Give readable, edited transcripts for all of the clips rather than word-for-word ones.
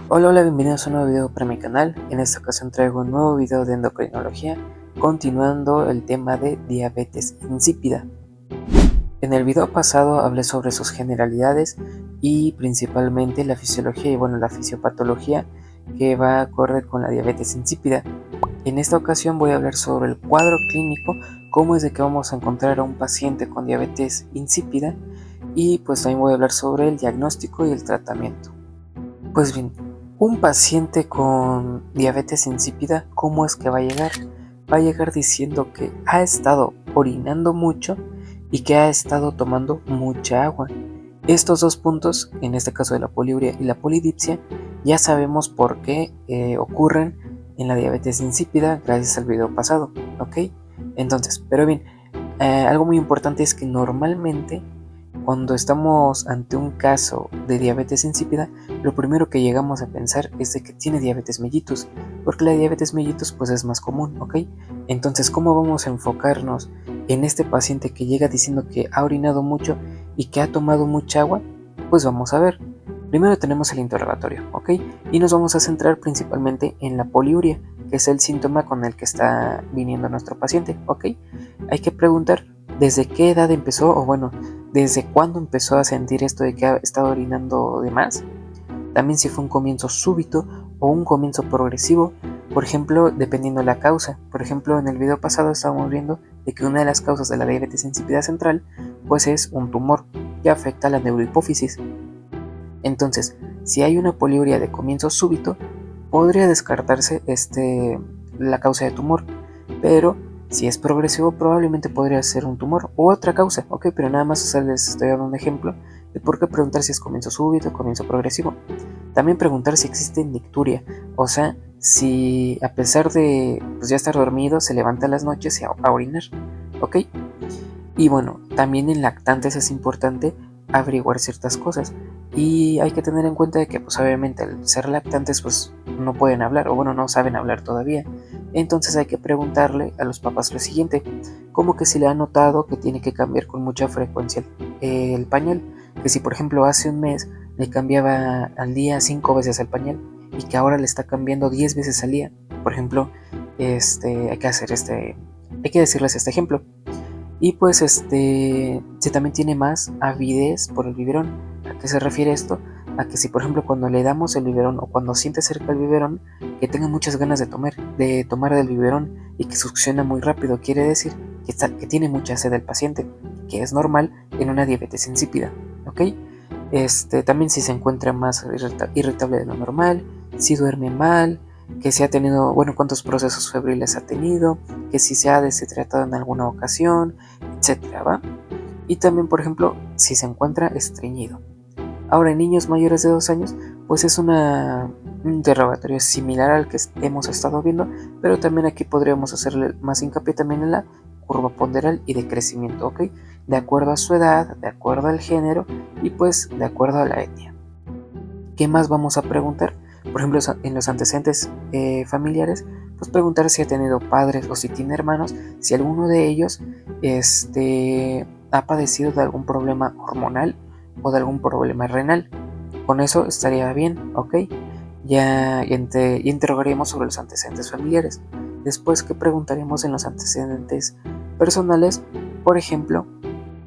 Hola, bienvenidos a un nuevo video para mi canal. En esta ocasión traigo un nuevo video de endocrinología, continuando el tema de diabetes insípida. En el video pasado hablé sobre sus generalidades y principalmente la fisiología y la fisiopatología que va acorde con la diabetes insípida. En esta ocasión voy a hablar sobre el cuadro clínico, cómo es de que vamos a encontrar a un paciente con diabetes insípida, y pues también voy a hablar sobre el diagnóstico y el tratamiento. Pues bien, un paciente con diabetes insípida, ¿cómo es que va a llegar? Va a llegar diciendo que ha estado orinando mucho y que ha estado tomando mucha agua. Estos dos puntos, en este caso de la poliuria y la polidipsia, ya sabemos por qué ocurren en la diabetes insípida gracias al video pasado, ¿ok? Entonces, pero bien, algo muy importante es que normalmente cuando estamos ante un caso de diabetes insípida, lo primero que llegamos a pensar es de que tiene diabetes mellitus, porque la diabetes mellitus pues es más común, ¿ok? Entonces, ¿cómo vamos a enfocarnos en este paciente que llega diciendo que ha orinado mucho y que ha tomado mucha agua? Pues vamos a ver. Primero tenemos el interrogatorio, ¿ok? Y nos vamos a centrar principalmente en la poliuria, que es el síntoma con el que está viniendo nuestro paciente, ¿ok? Hay que preguntar desde qué edad empezó, desde cuándo empezó a sentir esto de que ha estado orinando de más. También si fue un comienzo súbito o un comienzo progresivo, por ejemplo, dependiendo de la causa. Por ejemplo, en el video pasado estábamos viendo de que una de las causas de la diabetes insípida central pues es un tumor que afecta a la neurohipófisis. Entonces, si hay una poliuria de comienzo súbito, podría descartarse la causa de tumor, pero si es progresivo probablemente podría ser un tumor u otra causa, ¿ok? Pero nada más les estoy dando un ejemplo de por qué preguntar si es comienzo súbito o comienzo progresivo. También preguntar si existe nicturia, o sea, si a pesar de ya estar dormido se levanta en las noches a orinar, ¿ok? Y bueno, también en lactantes es importante averiguar ciertas cosas, y hay que tener en cuenta de que pues obviamente al ser lactantes pues no pueden hablar, o no saben hablar todavía. Entonces hay que preguntarle a los papás lo siguiente, como que si le han notado que tiene que cambiar con mucha frecuencia el pañal, que si por ejemplo hace un mes le cambiaba al día 5 veces el pañal y que ahora le está cambiando 10 veces al día. Por ejemplo, hay que decirles este ejemplo. Y pues si también tiene más avidez por el biberón. ¿A qué se refiere esto? A que si por ejemplo cuando le damos el biberón o cuando siente cerca el biberón, que tenga muchas ganas de tomar del biberón y que succiona muy rápido, quiere decir que tiene mucha sed el paciente, que es normal en una diabetes insípida, ¿ok? También si se encuentra más irritable de lo normal, si duerme mal, que si ha tenido, cuántos procesos febriles ha tenido, que si se ha deshidratado en alguna ocasión, etcétera, ¿va? Y también, por ejemplo, si se encuentra estreñido. Ahora, en niños mayores de 2 años, pues es un interrogatorio similar al que hemos estado viendo, pero también aquí podríamos hacerle más hincapié también en la curva ponderal y de crecimiento, ¿ok? De acuerdo a su edad, de acuerdo al género y pues de acuerdo a la etnia. ¿Qué más vamos a preguntar? Por ejemplo, en los antecedentes familiares, pues preguntar si ha tenido padres o si tiene hermanos, si alguno de ellos ha padecido de algún problema hormonal o de algún problema renal. Con eso estaría bien, ¿ok? Ya interrogaríamos sobre los antecedentes familiares. Después, ¿qué preguntaríamos en los antecedentes personales? Por ejemplo,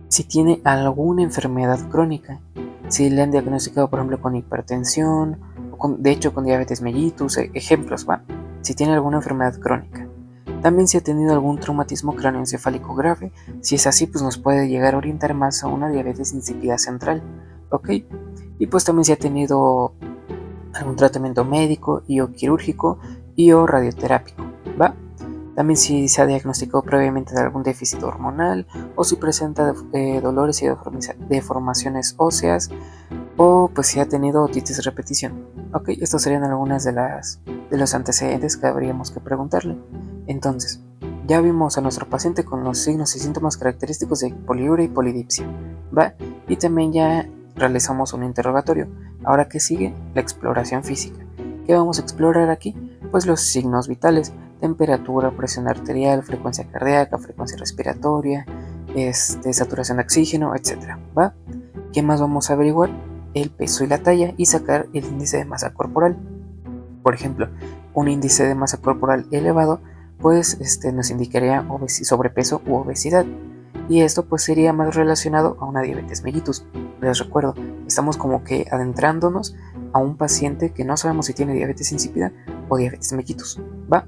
si tiene alguna enfermedad crónica, si le han diagnosticado por ejemplo con hipertensión, o de hecho con diabetes mellitus, ejemplos, ¿va? Si tiene alguna enfermedad crónica. También si ha tenido algún traumatismo cráneoencefálico grave, si es así pues nos puede llegar a orientar más a una diabetes insípida central, ¿ok? Y pues también si ha tenido algún tratamiento médico y o quirúrgico y o radioterápico, ¿va? También si se ha diagnosticado previamente de algún déficit hormonal o si presenta dolores y deformaciones óseas o pues si ha tenido otitis de repetición. Ok, estos serían algunas de los antecedentes que habríamos que preguntarle. Entonces, ya vimos a nuestro paciente con los signos y síntomas característicos de poliuria y polidipsia, ¿va? Y también ya realizamos un interrogatorio. Ahora, ¿qué sigue? La exploración física. ¿Qué vamos a explorar aquí? Pues los signos vitales: temperatura, presión arterial, frecuencia cardíaca, frecuencia respiratoria, saturación de oxígeno, etc. ¿va? ¿Qué más vamos a averiguar? el peso y la talla y sacar el índice de masa corporal. Por ejemplo, un índice de masa corporal elevado pues nos indicaría sobrepeso u obesidad, y esto pues sería más relacionado a una diabetes mellitus. Les recuerdo, estamos como que adentrándonos a un paciente que no sabemos si tiene diabetes insípida o diabetes mellitus, ¿va?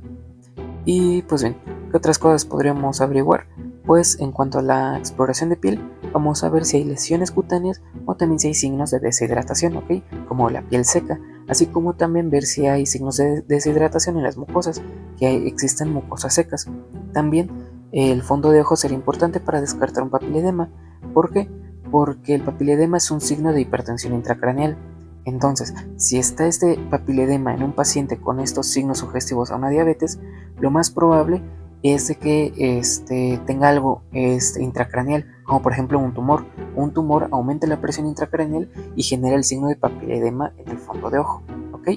Y pues bien, ¿qué otras cosas podríamos averiguar? Pues en cuanto a la exploración de piel, vamos a ver si hay lesiones cutáneas o también si hay signos de deshidratación, ¿ok? Como la piel seca, así como también ver si hay signos de deshidratación en las mucosas, que existen mucosas secas. También el fondo de ojo sería importante para descartar un papiledema. ¿Por qué? Porque el papiledema es un signo de hipertensión intracraneal. Entonces, si está este papiledema en un paciente con estos signos sugestivos a una diabetes, lo más probable es de que tenga algo intracraneal, como por ejemplo un tumor. Un tumor aumenta la presión intracraneal y genera el signo de papiledema en el fondo de ojo, ¿ok?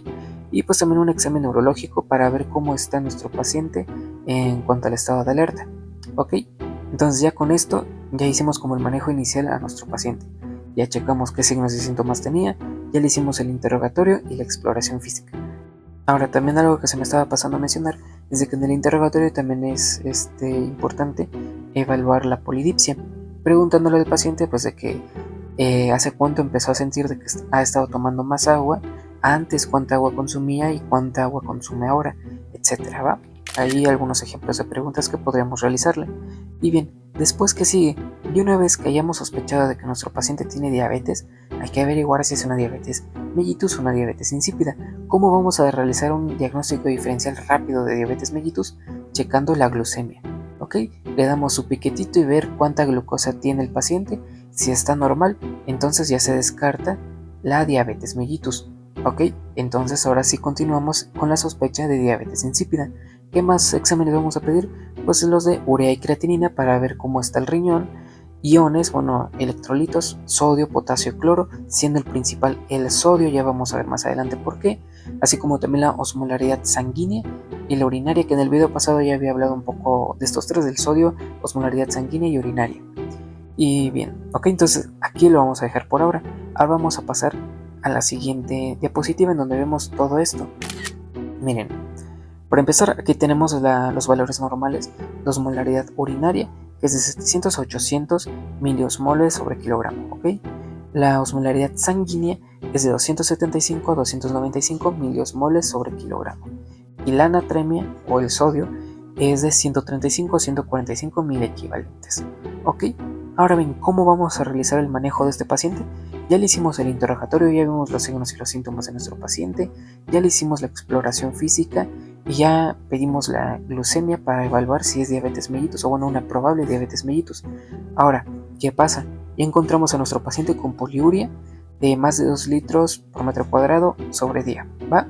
Y pues también un examen neurológico para ver cómo está nuestro paciente en cuanto al estado de alerta, ¿ok? Entonces ya con esto ya hicimos como el manejo inicial a nuestro paciente. Ya checamos qué signos y síntomas tenía, ya le hicimos el interrogatorio y la exploración física. Ahora también algo que se me estaba pasando a mencionar es de que en el interrogatorio también es importante evaluar la polidipsia, preguntándole al paciente pues de que hace cuánto empezó a sentir de que ha estado tomando más agua, antes cuánta agua consumía y cuánta agua consume ahora, etcétera, ¿va? Hay algunos ejemplos de preguntas que podríamos realizarle. Y bien, después que sigue, y una vez que hayamos sospechado de que nuestro paciente tiene diabetes, hay que averiguar si es una diabetes mellitus o una diabetes insípida. ¿Cómo vamos a realizar un diagnóstico diferencial rápido de diabetes mellitus? Checando la glucemia, ¿ok? Le damos su piquetito y ver cuánta glucosa tiene el paciente. Si está normal, entonces ya se descarta la diabetes mellitus, ¿ok? Entonces ahora sí continuamos con la sospecha de diabetes insípida. ¿Qué más exámenes vamos a pedir? Pues los de urea y creatinina para ver cómo está el riñón, iones, electrolitos, sodio, potasio y cloro, siendo el principal el sodio, ya vamos a ver más adelante por qué, así como también la osmolaridad sanguínea y la urinaria, que en el video pasado ya había hablado un poco de estos tres, del sodio, osmolaridad sanguínea y urinaria. Y bien, ok, entonces aquí lo vamos a dejar por ahora. Ahora vamos a pasar a la siguiente diapositiva en donde vemos todo esto. Miren, para empezar, aquí tenemos los valores normales de osmolaridad urinaria, que es de 700 a 800 miliosmoles sobre kilogramo, ¿ok? La osmolaridad sanguínea es de 275 a 295 miliosmoles sobre kilogramo. Y la natremia, o el sodio, es de 135 a 145 mil equivalentes, ¿ok? Ahora bien, ¿cómo vamos a realizar el manejo de este paciente? Ya le hicimos el interrogatorio, ya vimos los signos y los síntomas de nuestro paciente, ya le hicimos la exploración física y ya pedimos la glucemia para evaluar si es diabetes mellitus o una probable diabetes mellitus. Ahora, ¿qué pasa? Ya encontramos a nuestro paciente con poliuria de más de 2 litros por metro cuadrado sobre día, ¿va?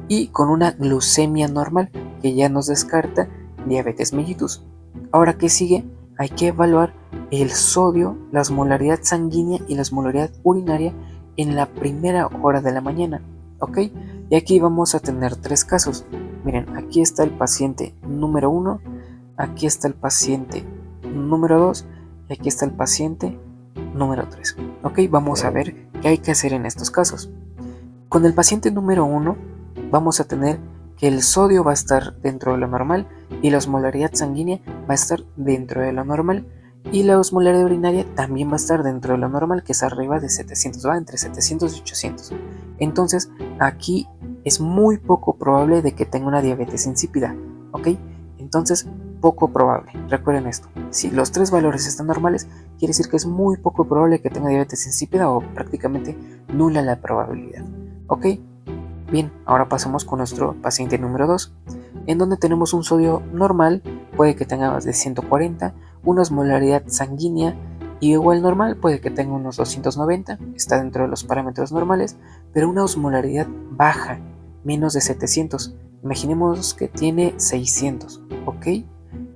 Y con una glucemia normal que ya nos descarta diabetes mellitus. Ahora, ¿qué sigue? Hay que evaluar el sodio, la osmolaridad sanguínea y la osmolaridad urinaria en la primera hora de la mañana, ¿ok? Y aquí vamos a tener 3 casos. Miren, aquí está el paciente número 1, aquí está el paciente número 2 y aquí está el paciente número 3. Ok, vamos a ver qué hay que hacer en estos casos. Con el paciente número 1 vamos a tener que el sodio va a estar dentro de lo normal y la osmolaridad sanguínea va a estar dentro de lo normal y la osmolaridad urinaria también va a estar dentro de lo normal, que es arriba de 700, va entre 700 y 800. Entonces aquí es muy poco probable de que tenga una diabetes insípida, ¿ok? Entonces, poco probable. Recuerden esto. Si los 3 valores están normales, quiere decir que es muy poco probable que tenga diabetes insípida o prácticamente nula la probabilidad, ¿ok? Bien, ahora pasamos con nuestro paciente número 2, en donde tenemos un sodio normal, puede que tenga más de 140, una osmolaridad sanguínea y igual normal, puede que tenga unos 290, está dentro de los parámetros normales, pero una osmolaridad baja, menos de 700. Imaginemos que tiene 600, ¿ok?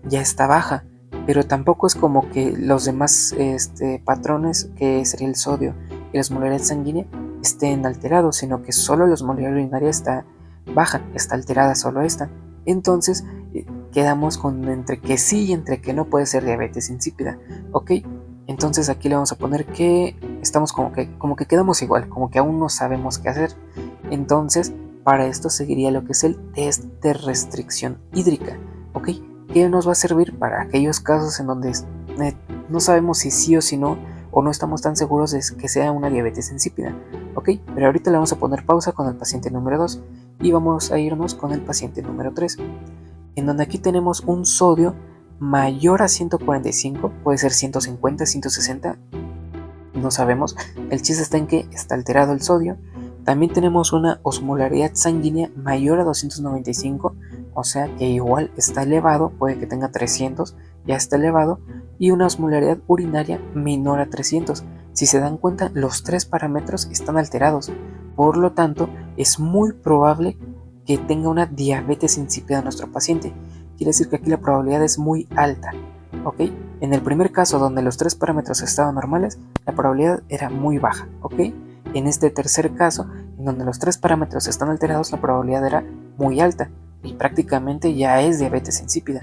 Ya está baja, pero tampoco es como que los demás patrones, que sería el sodio y la osmolaridad sanguínea, estén alterados, sino que solo la osmolaridad urinaria está baja, está alterada solo esta. Entonces quedamos con entre que sí y entre que no puede ser diabetes insípida, ¿ok? Entonces aquí le vamos a poner que estamos como que quedamos igual, como que aún no sabemos qué hacer. Entonces, para esto seguiría lo que es el test de restricción hídrica, ¿ok? Que nos va a servir para aquellos casos en donde no sabemos si sí o si no, o no estamos tan seguros de que sea una diabetes insípida, ¿ok? Pero ahorita le vamos a poner pausa con el paciente número 2 y vamos a irnos con el paciente número 3, en donde aquí tenemos un sodio mayor a 145, puede ser 150, 160, no sabemos. El chiste está en que está alterado el sodio. También tenemos una osmolaridad sanguínea mayor a 295, o sea que igual está elevado, puede que tenga 300, ya está elevado, y una osmolaridad urinaria menor a 300. Si se dan cuenta, los tres parámetros están alterados, por lo tanto es muy probable que tenga una diabetes insípida nuestro paciente. Quiere decir que aquí la probabilidad es muy alta, ¿ok? En el primer caso, donde los tres parámetros estaban normales, la probabilidad era muy baja, ¿ok? En este tercer caso, en donde los tres parámetros están alterados, la probabilidad era muy alta y prácticamente ya es diabetes insípida.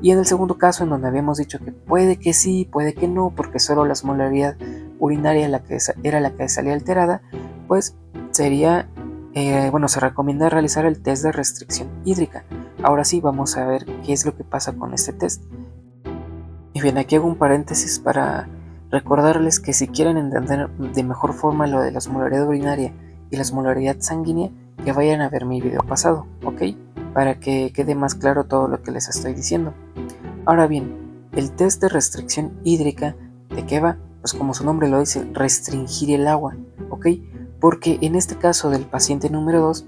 Y en el segundo caso, en donde habíamos dicho que puede que sí, puede que no, porque solo la osmolaridad urinaria era la que salía alterada, pues sería, se recomienda realizar el test de restricción hídrica. Ahora sí, vamos a ver qué es lo que pasa con este test. Y bien, aquí hago un paréntesis para recordarles que si quieren entender de mejor forma lo de la osmolaridad urinaria y la osmolaridad sanguínea, que vayan a ver mi video pasado, ¿ok? Para que quede más claro todo lo que les estoy diciendo. Ahora bien, el test de restricción hídrica, ¿de qué va? Pues como su nombre lo dice, restringir el agua, ¿ok? Porque en este caso del paciente número 2,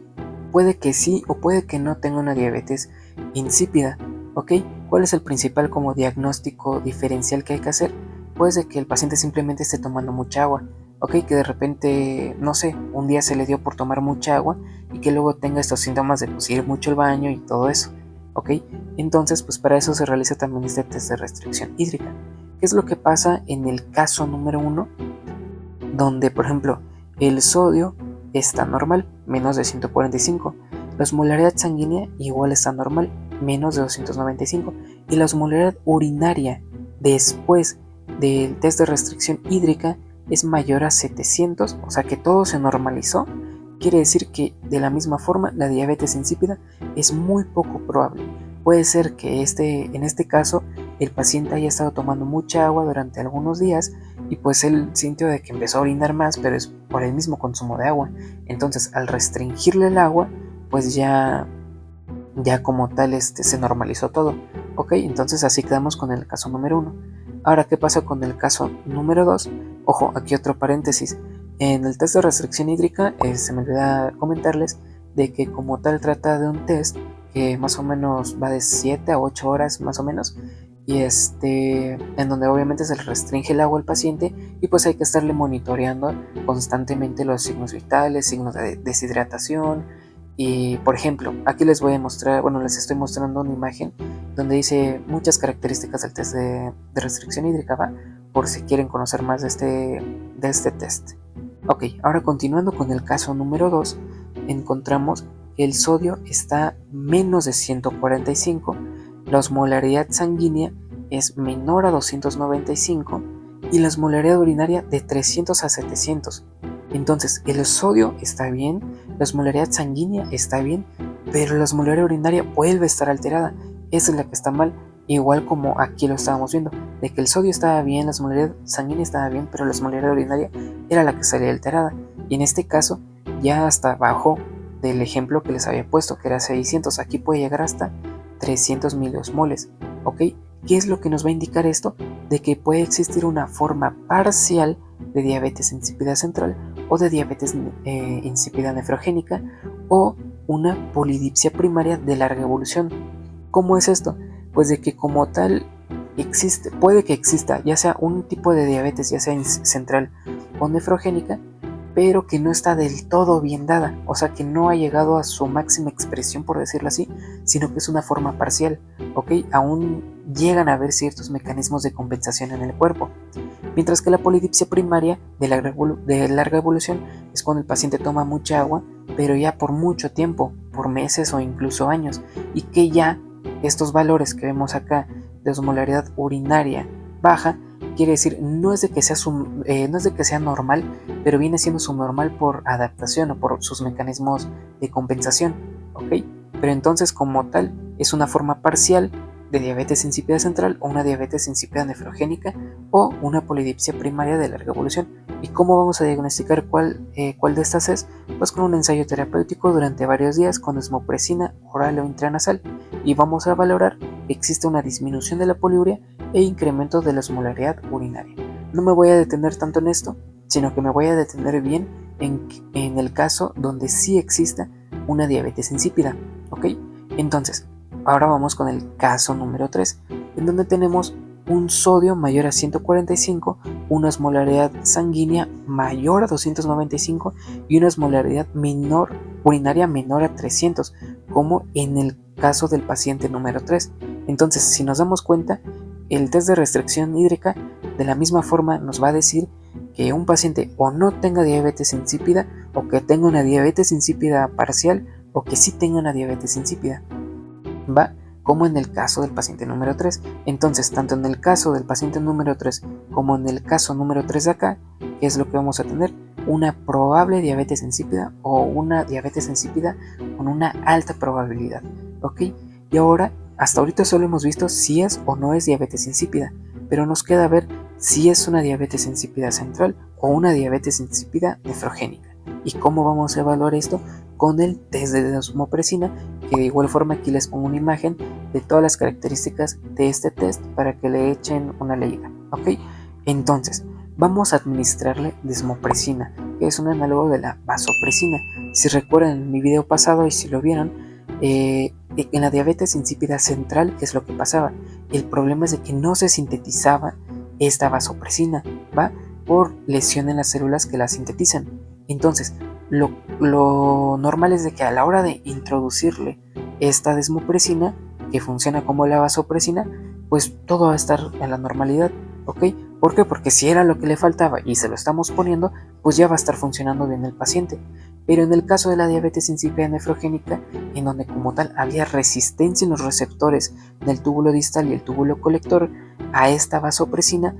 puede que sí o puede que no tenga una diabetes insípida, ¿ok? ¿Cuál es el principal como diagnóstico diferencial que hay que hacer? Puede ser que el paciente simplemente esté tomando mucha agua, ¿ok? Que de repente, no sé, un día se le dio por tomar mucha agua y que luego tenga estos síntomas de pues, ir mucho al baño y todo eso, ¿ok? Entonces, pues para eso se realiza también este test de restricción hídrica. ¿Qué es lo que pasa en el caso número 1? Donde, por ejemplo, el sodio está normal, menos de 145. La osmolaridad sanguínea igual está normal, menos de 295. Y la osmolaridad urinaria después del test de restricción hídrica es mayor a 700, o sea que todo se normalizó. Quiere decir que de la misma forma la diabetes insípida es muy poco probable. Puede ser que en este caso el paciente haya estado tomando mucha agua durante algunos días y pues él sintió de que empezó a orinar más, pero es por el mismo consumo de agua. Entonces al restringirle el agua, pues ya como tal se normalizó todo. Ok, entonces así quedamos con el caso número 1. Ahora, ¿qué pasa con el caso número 2? Ojo, aquí otro paréntesis. En el test de restricción hídrica, se me olvida comentarles de que como tal trata de un test que más o menos va de 7 a 8 horas más o menos, y en donde obviamente se le restringe el agua al paciente y pues hay que estarle monitoreando constantemente los signos vitales, signos de deshidratación. Y por ejemplo, aquí les voy a mostrar, les estoy mostrando una imagen donde dice muchas características del test de restricción hídrica, ¿va? Por si quieren conocer más de este test. Ok, ahora continuando con el caso número 2, encontramos que el sodio está menos de 145, la osmolaridad sanguínea es menor a 295 y la osmolaridad urinaria de 300 a 700. Entonces, el sodio está bien, la osmolaridad sanguínea está bien, pero la osmolaridad urinaria vuelve a estar alterada. Esa es la que está mal, igual como aquí lo estábamos viendo, de que el sodio estaba bien, la osmolaridad sanguínea estaba bien, pero la osmolaridad urinaria era la que salía alterada. Y en este caso, ya hasta abajo del ejemplo que les había puesto, que era 600, aquí puede llegar hasta 300 miliosmoles, ¿ok? ¿Qué es lo que nos va a indicar esto? De que puede existir una forma parcial de diabetes insípida central o de diabetes insípida nefrogénica o una polidipsia primaria de larga evolución. ¿Cómo es esto? Pues de que como tal puede que exista ya sea un tipo de diabetes, ya sea central o nefrogénica, pero que no está del todo bien dada, o sea que no ha llegado a su máxima expresión, por decirlo así, sino que es una forma parcial, ¿ok? Aún llegan a haber ciertos mecanismos de compensación en el cuerpo, mientras que la polidipsia primaria de larga evolución es cuando el paciente toma mucha agua, pero ya por mucho tiempo, por meses o incluso años, y que ya estos valores que vemos acá de osmolaridad urinaria baja, quiere decir, no es de que sea normal, pero viene siendo subnormal por adaptación o por sus mecanismos de compensación, ¿ok? Pero entonces, como tal, es una forma parcial de diabetes insípida central o una diabetes insípida nefrogénica o una polidipsia primaria de larga evolución. ¿Y cómo vamos a diagnosticar cuál de estas es? Pues con un ensayo terapéutico durante varios días con desmopresina oral o intranasal, y vamos a valorar que existe una disminución de la poliuria e incremento de la osmolaridad urinaria. No me voy a detener tanto en esto, sino que me voy a detener bien en el caso donde sí exista una diabetes insípida, ¿ok? Entonces, ahora vamos con el caso número 3, en donde tenemos un sodio mayor a 145, una osmolaridad sanguínea mayor a 295 y una osmolaridad urinaria menor a 300, como en el caso del paciente número 3. Entonces, si nos damos cuenta, el test de restricción hídrica de la misma forma nos va a decir que un paciente o no tenga diabetes insípida, o que tenga una diabetes insípida parcial, o que sí tenga una diabetes insípida, ¿va? Como en el caso del paciente número 3. Entonces, tanto en el caso del paciente número 3 como en el caso número 3 de acá, ¿qué es lo que vamos a tener? Una probable diabetes insípida o una diabetes insípida con una alta probabilidad, ¿ok? Y ahora, hasta ahorita solo hemos visto si es o no es diabetes insípida, pero nos queda ver si es una diabetes insípida central o una diabetes insípida nefrogénica. ¿Y cómo vamos a evaluar esto? Con el test de desmopresina, que de igual forma aquí les pongo una imagen de todas las características de este test para que le echen una leída, ¿ok? Entonces, vamos a administrarle desmopresina, que es un análogo de la vasopresina. Si recuerdan en mi video pasado y si lo vieron, en la diabetes insípida central, ¿qué es lo que pasaba? El problema es de que no se sintetizaba esta vasopresina, ¿va? Por lesión en las células que la sintetizan. Entonces, lo normal es de que a la hora de introducirle esta desmopresina, que funciona como la vasopresina, pues todo va a estar en la normalidad, ¿ok? ¿Por qué? Porque si era lo que le faltaba y se lo estamos poniendo, pues ya va a estar funcionando bien el paciente. Pero en el caso de la diabetes insípida nefrogénica, en donde como tal había resistencia en los receptores del túbulo distal y el túbulo colector a esta vasopresina,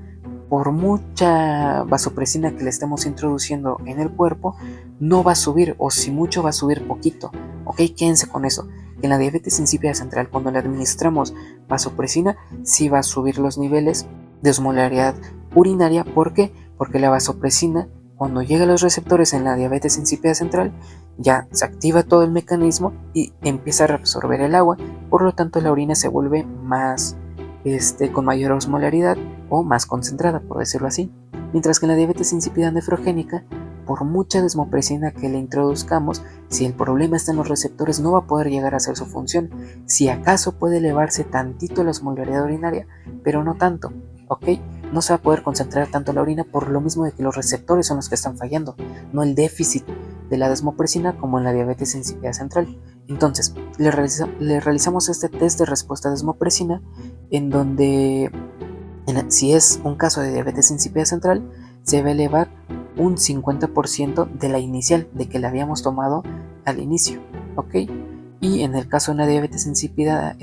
por mucha vasopresina que le estemos introduciendo en el cuerpo, no va a subir, o si mucho va a subir poquito, ¿ok? Quédense con eso. En la diabetes insípida central, cuando le administramos vasopresina, sí va a subir los niveles de osmolaridad urinaria. ¿Por qué? Porque la vasopresina, cuando llega a los receptores en la diabetes insípida central, ya se activa todo el mecanismo y empieza a reabsorber el agua, por lo tanto la orina se vuelve más con mayor osmolaridad o más concentrada, por decirlo así. Mientras que en la diabetes insípida nefrogénica, por mucha desmopresina que le introduzcamos, si el problema está en los receptores, no va a poder llegar a hacer su función. Si acaso puede elevarse tantito la osmolaridad urinaria, pero no tanto, ¿ok? No se va a poder concentrar tanto la orina por lo mismo de que los receptores son los que están fallando, no el déficit de la desmopresina como en la diabetes insípida central. Entonces, le realizamos este test de respuesta a desmopresina, en donde, si es un caso de diabetes insípida central, se va a elevar un 50% de la inicial, de que la habíamos tomado al inicio, ¿ok? Y en el caso de una diabetes insípida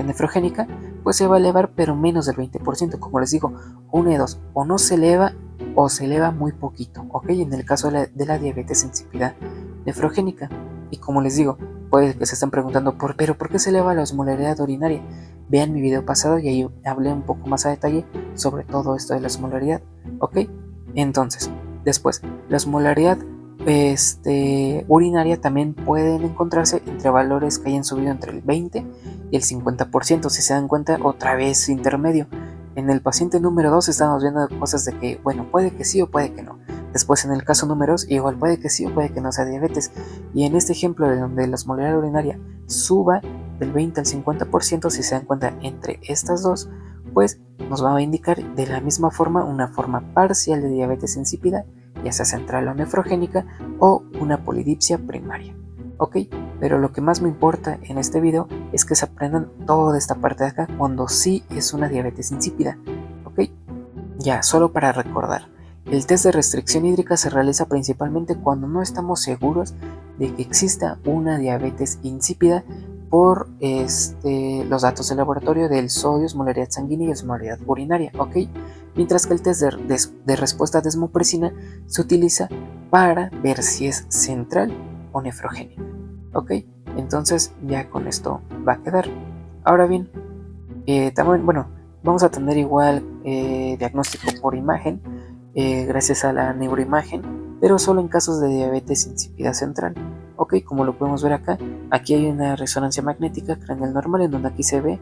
nefrogénica, pues se va a elevar, pero menos del 20%, como les digo, una de dos, o no se eleva o se eleva muy poquito, ¿ok? En el caso de la diabetes insípida nefrogénica. Y como les digo, puede que se estén preguntando, ¿pero por qué se eleva la osmolaridad urinaria? Vean mi video pasado y ahí hablé un poco más a detalle sobre todo esto de la osmolaridad, ¿ok? Entonces, después, la osmolaridad urinaria también pueden encontrarse entre valores que hayan subido entre el 20 y el 50%, si se dan cuenta, otra vez intermedio. En el paciente número 2 estamos viendo cosas de que, bueno, puede que sí o puede que no. Después en el caso número 2, igual puede que sí o puede que no sea diabetes. Y en este ejemplo de donde la osmolaridad urinaria suba del 20 al 50%, si se dan cuenta entre estas dos, pues nos va a indicar de la misma forma una forma parcial de diabetes insípida, ya sea central o nefrogénica, o una polidipsia primaria, ¿ok? Pero lo que más me importa en este video es que se aprendan toda esta parte de acá cuando sí es una diabetes insípida, ¿ok? Ya, solo para recordar, el test de restricción hídrica se realiza principalmente cuando no estamos seguros de que exista una diabetes insípida por los datos del laboratorio del sodio, osmolaridad sanguínea y osmolaridad urinaria, ¿ok? mientras que el test de respuesta a desmopresina se utiliza para ver si es central o nefrogénica. ¿Ok? Entonces ya con esto va a quedar. Ahora bien, también, vamos a tener igual diagnóstico por imagen, gracias a la neuroimagen, pero solo en casos de diabetes insípida central. Ok, como lo podemos ver acá, aquí hay una resonancia magnética craneal normal en donde aquí se ve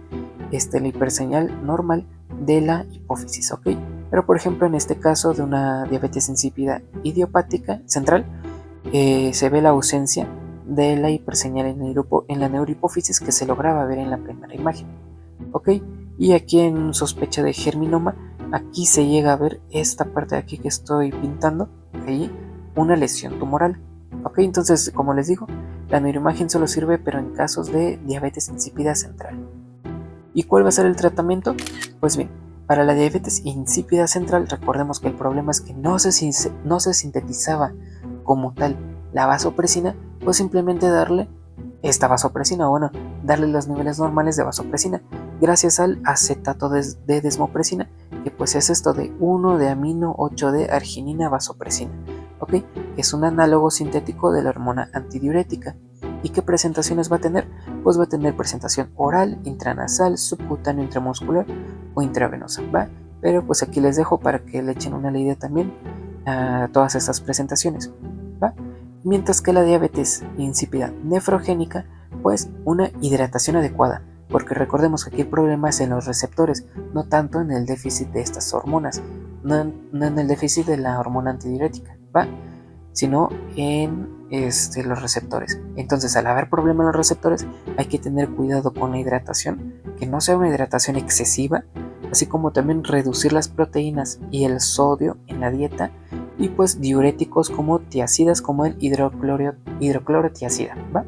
la hiperseñal normal de la hipófisis. Ok, pero por ejemplo en este caso de una diabetes insípida idiopática central, se ve la ausencia de la hiperseñal en la neurohipófisis que se lograba ver en la primera imagen. Ok, y aquí en sospecha de germinoma, aquí se llega a ver esta parte de aquí que estoy pintando, ahí, una lesión tumoral. Ok, entonces como les digo, la neuroimagen solo sirve pero en casos de diabetes insípida central. ¿Y cuál va a ser el tratamiento? Pues bien, para la diabetes insípida central, recordemos que el problema es que no se sintetizaba como tal la vasopresina, pues simplemente darle esta vasopresina, darle los niveles normales de vasopresina, gracias al acetato de desmopresina, que pues es esto de 1-amino 8-D-arginina vasopresina, ¿ok? Es un análogo sintético de la hormona antidiurética. ¿Y qué presentaciones va a tener? Pues va a tener presentación oral, intranasal, subcutáneo, intramuscular o intravenosa, ¿va? Pero pues aquí les dejo para que le echen una idea también a todas estas presentaciones, ¿va? Mientras que la diabetes insípida nefrogénica, pues una hidratación adecuada, porque recordemos que aquí el problema es en los receptores, no tanto en el déficit de estas hormonas, no en el déficit de la hormona antidiurética, ¿va? Sino en los receptores. Entonces, al haber problema en los receptores, hay que tener cuidado con la hidratación, que no sea una hidratación excesiva, así como también reducir las proteínas y el sodio en la dieta, y pues diuréticos como tiacidas, como el hidroclorotiacida, ¿va?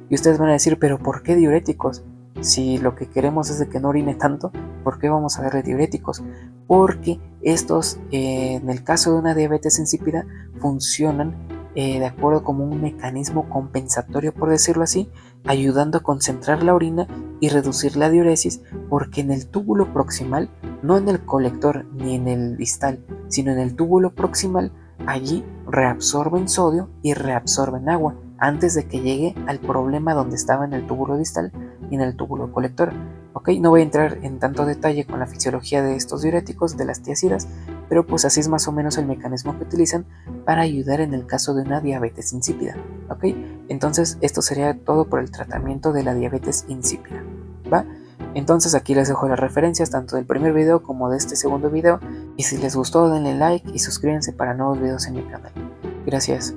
Y ustedes van a decir, pero ¿por qué diuréticos? Si lo que queremos es de que no orine tanto, ¿por qué vamos a darle diuréticos? Porque estos, en el caso de una diabetes insípida, funcionan de acuerdo como un mecanismo compensatorio, por decirlo así, ayudando a concentrar la orina y reducir la diuresis, porque en el túbulo proximal, no en el colector ni en el distal, sino en el túbulo proximal, allí reabsorben sodio y reabsorben agua antes de que llegue al problema donde estaba en el túbulo distal y en el túbulo colector. Ok, no voy a entrar en tanto detalle con la fisiología de estos diuréticos, de las tiacidas, pero pues así es más o menos el mecanismo que utilizan para ayudar en el caso de una diabetes insípida. Ok, entonces esto sería todo por el tratamiento de la diabetes insípida, ¿va? Entonces aquí les dejo las referencias tanto del primer video como de este segundo video, y si les gustó denle like y suscríbanse para nuevos videos en mi canal. Gracias.